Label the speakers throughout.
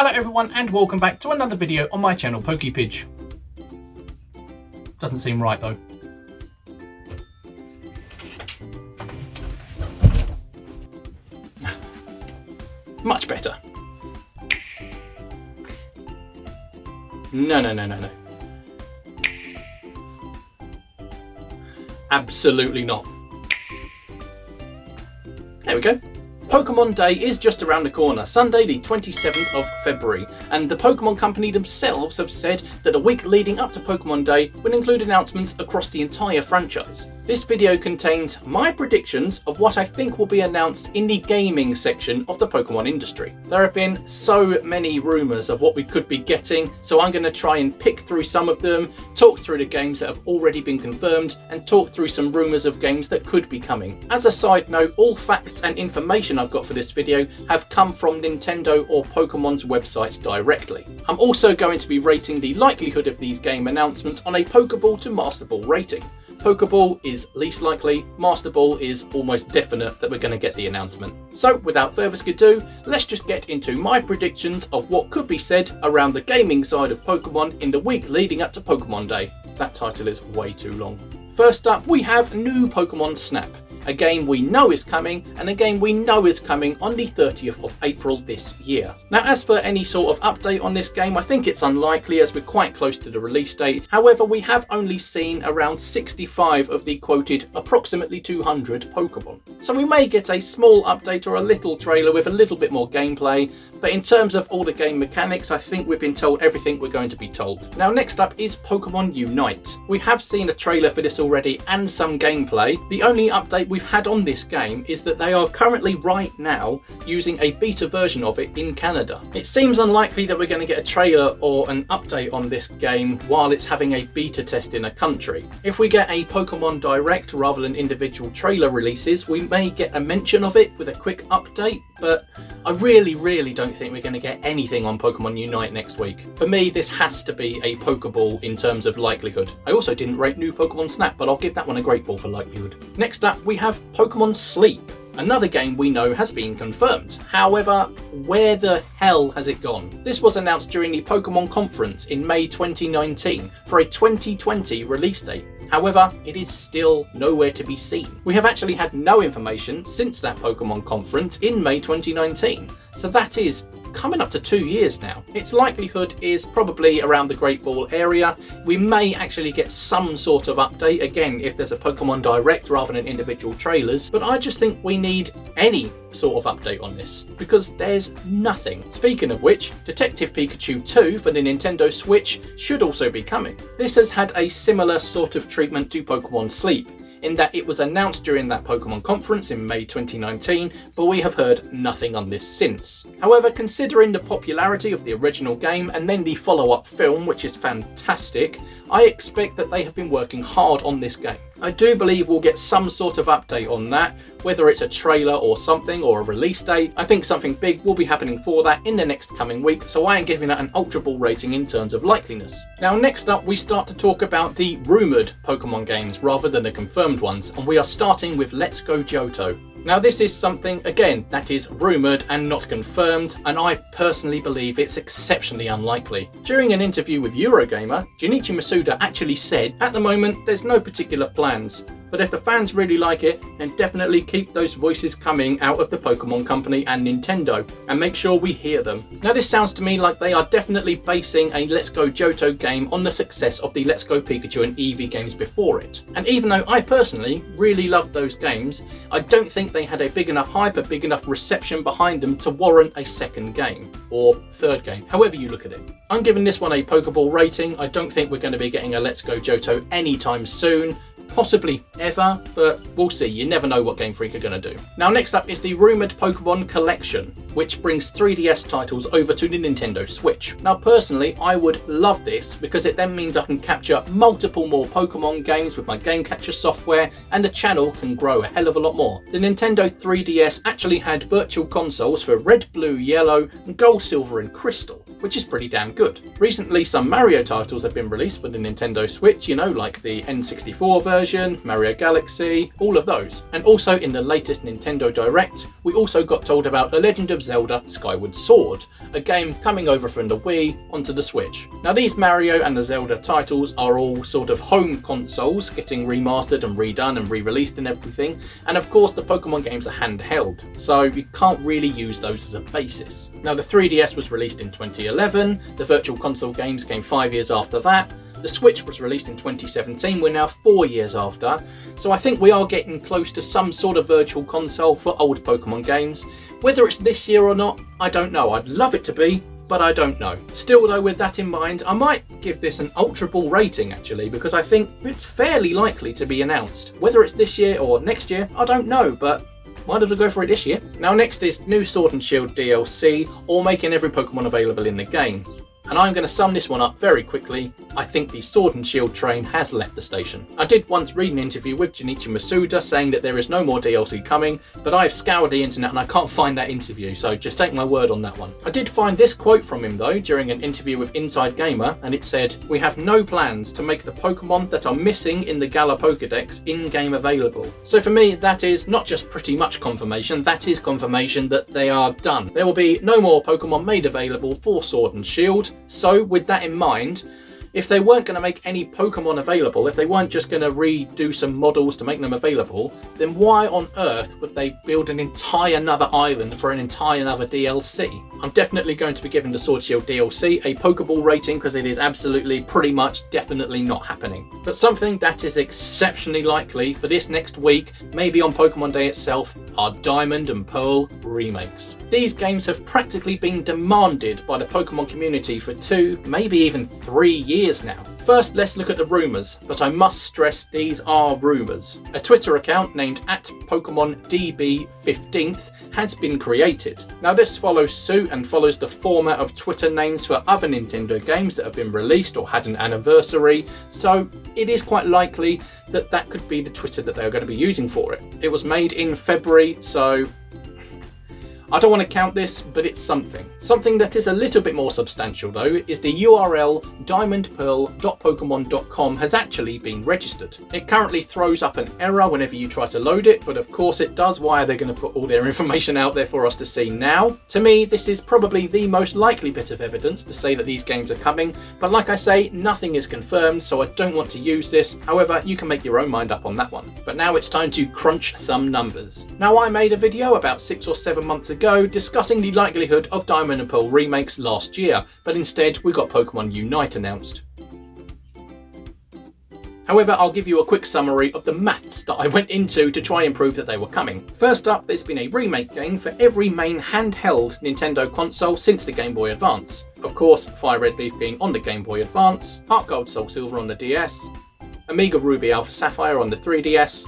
Speaker 1: Hello everyone and welcome back to another video on my channel PokePidge. Doesn't seem right though. Much better. No. Absolutely not. There we go. Pokemon Day is just around the corner, Sunday the 27th of February, and the Pokemon Company themselves have said that the week leading up to Pokemon Day will include announcements across the entire franchise. This video contains my predictions of what I think will be announced in the gaming section of the Pokemon industry. There have been so many rumours of what we could be getting, so I'm going to try and pick through some of them, talk through the games that have already been confirmed, and talk through some rumours of games that could be coming. As a side note, all facts and information I've got for this video have come from Nintendo or Pokemon's websites directly. I'm also going to be rating the likelihood of these game announcements on a Pokeball to Master Ball rating. Pokeball is least likely, Master Ball is almost definite that we're going to get the announcement. So without further ado, let's just get into my predictions of what could be said around the gaming side of Pokemon in the week leading up to Pokemon Day. That title is way too long. First up, we have new Pokmon Snap, a game we know is coming, and a game we know is coming on the 30th of April this year. Now, as for any sort of update on this game, I think it's unlikely as we're quite close to the release date. However, we have only seen around 65 of the quoted approximately 200 Pokemon. So we may get a small update or a little trailer with a little bit more gameplay, but in terms of all the game mechanics, I think we've been told everything we're going to be told. Now, next up is Pokmon Unite. We have seen a trailer for this already and some gameplay. The only update we've had on this game is that they are currently right now using a beta version of it in Canada. It seems unlikely that we're going to get a trailer or an update on this game while it's having a beta test in a country. If we get a Pokemon Direct rather than individual trailer releases, we may get a mention of it with a quick update, but I really don't think we're going to get anything on Pokemon Unite next week. For me, this has to be a Pokeball in terms of likelihood. I also didn't rate new Pokemon Snap, but I'll give that one a great ball for likelihood. Next up, we have Pokemon Sleep, another game we know has been confirmed. However, where the hell has it gone? This was announced during the Pokemon conference in May 2019 for a 2020 release date. However, it is still nowhere to be seen. We have actually had no information since that Pokemon conference in May 2019, so that is coming up to 2 years now. Its likelihood is probably around the Great Ball area. We may actually get some sort of update, again, if there's a Pokemon Direct rather than individual trailers, but I just think we need any sort of update on this, because there's nothing. Speaking of which, Detective Pikachu 2 for the Nintendo Switch should also be coming. This has had a similar sort of treatment to Pokemon Sleep, in that it was announced during that Pokemon conference in May 2019, but we have heard nothing on this since. However, considering the popularity of the original game and then the follow-up film, which is fantastic, I expect that they have been working hard on this game. I do believe we'll get some sort of update on that, whether it's a trailer or something or a release date. I think something big will be happening for that in the next coming week, so I am giving that an Ultra Ball rating in terms of likeliness. Now, next up, we start to talk about the rumoured Pokemon games rather than the confirmed ones, and we are starting with Let's Go Johto. Now, this is something, again, that is rumoured and not confirmed, and I personally believe it's exceptionally unlikely. During an interview with Eurogamer, Junichi Masuda actually said, at the moment, there's no particular plans, but if the fans really like it, then definitely keep those voices coming out of the Pokemon Company and Nintendo, and make sure we hear them. Now, this sounds to me like they are definitely basing a Let's Go Johto game on the success of the Let's Go Pikachu and Eevee games before it. And even though I personally really loved those games, I don't think they had a big enough hype, a big enough reception behind them to warrant a second game, or third game, however you look at it. I'm giving this one a Pokeball rating. I don't think we're going to be getting a Let's Go Johto anytime soon. Possibly ever, but we'll see. You never know what Game Freak are going to do. Now, next up is the rumoured Pokemon Collection, which brings 3DS titles over to the Nintendo Switch. Now, personally, I would love this because it then means I can capture multiple more Pokemon games with my Game Catcher software, and the channel can grow a hell of a lot more. The Nintendo 3DS actually had virtual consoles for Red, Blue, Yellow, and Gold, Silver, and Crystal. which is pretty damn good. Recently, some Mario titles have been released for the Nintendo Switch, you know, like the N64 version, Mario Galaxy, all of those. And also in the latest Nintendo Direct, we also got told about The Legend of Zelda Skyward Sword, a game coming over from the Wii onto the Switch. Now these Mario and the Zelda titles are all sort of home consoles, getting remastered and redone and re-released and everything, and of course the Pokemon games are handheld, so you can't really use those as a basis. Now the 3DS was released in 2011, the Virtual Console games came 5 years after that, the Switch was released in 2017, we're now 4 years after, so I think we are getting close to some sort of Virtual Console for old Pokemon games. Whether it's this year or not, I don't know. I'd love it to be, but I don't know. Still though, with that in mind, I might give this an Ultra Ball rating actually, because I think it's fairly likely to be announced. Whether it's this year or next year, I don't know, but why did I go for it this year? Now next is new Sword and Shield DLC, or making every Pokemon available in the game. And I'm going to sum this one up very quickly. I think the Sword and Shield train has left the station. I did once read an interview with Junichi Masuda saying that there is no more DLC coming, but I've scoured the internet and I can't find that interview, so just take my word on that one. I did find this quote from him though during an interview with Inside Gamer, and it said, "We have no plans to make the Pokemon that are missing in the Galar Pokédex in-game available." So for me, that is not just pretty much confirmation, that is confirmation that they are done. There will be no more Pokemon made available for Sword and Shield. So with that in mind, if they weren't going to make any Pokemon available, if they weren't just going to redo some models to make them available, then why on earth would they build an entire another island for an entire another DLC? I'm definitely going to be giving the Sword Shield DLC a Pokeball rating because it is absolutely, pretty much, definitely not happening. But something that is exceptionally likely for this next week, maybe on Pokemon Day itself, are Diamond and Pearl remakes. These games have practically been demanded by the Pokemon community for 2, maybe even 3 years now. First, let's look at the rumours, but I must stress these are rumours. A Twitter account named @PokemonDB15th has been created. Now this follows suit and follows the format of Twitter names for other Nintendo games that have been released or had an anniversary, so it is quite likely that that could be the Twitter that they're going to be using for it. It was made in February, so I don't want to count this, but it's something. Something that is a little bit more substantial though is the URL diamondpearl.pokemon.com has actually been registered. It currently throws up an error whenever you try to load it, but of course it does. Why are they going to put all their information out there for us to see now? To me, this is probably the most likely bit of evidence to say that these games are coming, but like I say, nothing is confirmed, so I don't want to use this. However, you can make your own mind up on that one. But now it's time to crunch some numbers. Now I made a video about 6 or 7 months ago discussing the likelihood of Diamond and Pearl remakes last year, but instead we got Pokmon Unite announced. However, I'll give you a quick summary of the maths that I went into to try and prove that they were coming. First up, there's been a remake game for every main handheld Nintendo console since the Game Boy Advance. Of course, Fire Red Leaf being on the Game Boy Advance, Heart Gold Soul Silver on the DS, Omega Ruby Alpha Sapphire on the 3DS,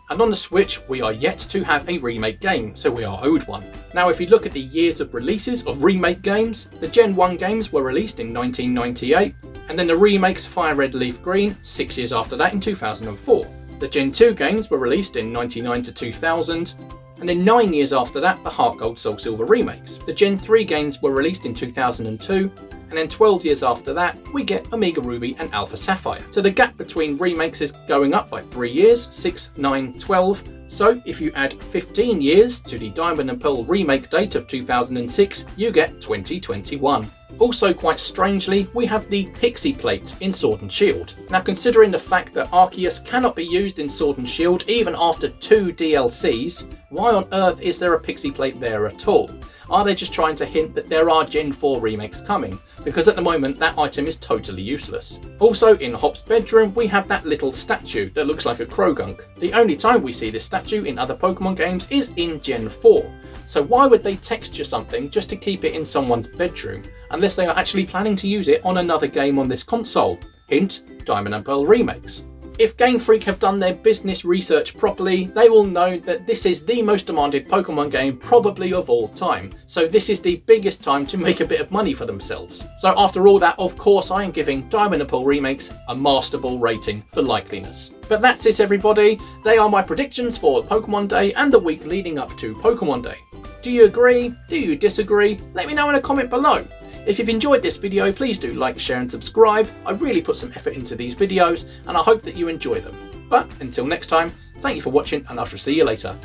Speaker 1: and on the Switch, we are yet to have a remake game, so we are owed one. Now, if you look at the years of releases of remake games, the Gen 1 games were released in 1998, and then the remakes Fire Red Leaf Green 6 years after that in 2004. The Gen 2 games were released in 99 to 2000, and then 9 years after that, the Heart Gold Soul Silver remakes. The Gen 3 games were released in 2002, and then 12 years after that, we get Omega Ruby and Alpha Sapphire. So the gap between remakes is going up by 3 years, 6, 9, 12. So if you add 15 years to the Diamond and Pearl remake date of 2006, you get 2021. Also, quite strangely, we have the Pixie Plate in Sword and Shield. Now, considering the fact that Arceus cannot be used in Sword and Shield even after 2 DLCs, why on earth is there a Pixie Plate there at all? Are they just trying to hint that there are Gen 4 remakes coming? Because at the moment that item is totally useless. Also, in Hop's bedroom we have that little statue that looks like a Krogunk. The only time we see this statue in other Pokemon games is in Gen 4. So why would they texture something just to keep it in someone's bedroom, unless they are actually planning to use it on another game on this console? Hint, Diamond and Pearl remakes. If Game Freak have done their business research properly, they will know that this is the most demanded Pokemon game probably of all time. So this is the biggest time to make a bit of money for themselves. So after all that, of course I am giving Diamond and Pearl remakes a Master Ball rating for likeliness. But that's it everybody, they are my predictions for Pokemon Day and the week leading up to Pokemon Day. Do you agree? Do you disagree? Let me know in a comment below. If you've enjoyed this video, please do like, share and subscribe. I really put some effort into these videos and I hope that you enjoy them. But until next time, thank you for watching and I shall see you later.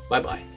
Speaker 1: Bye bye.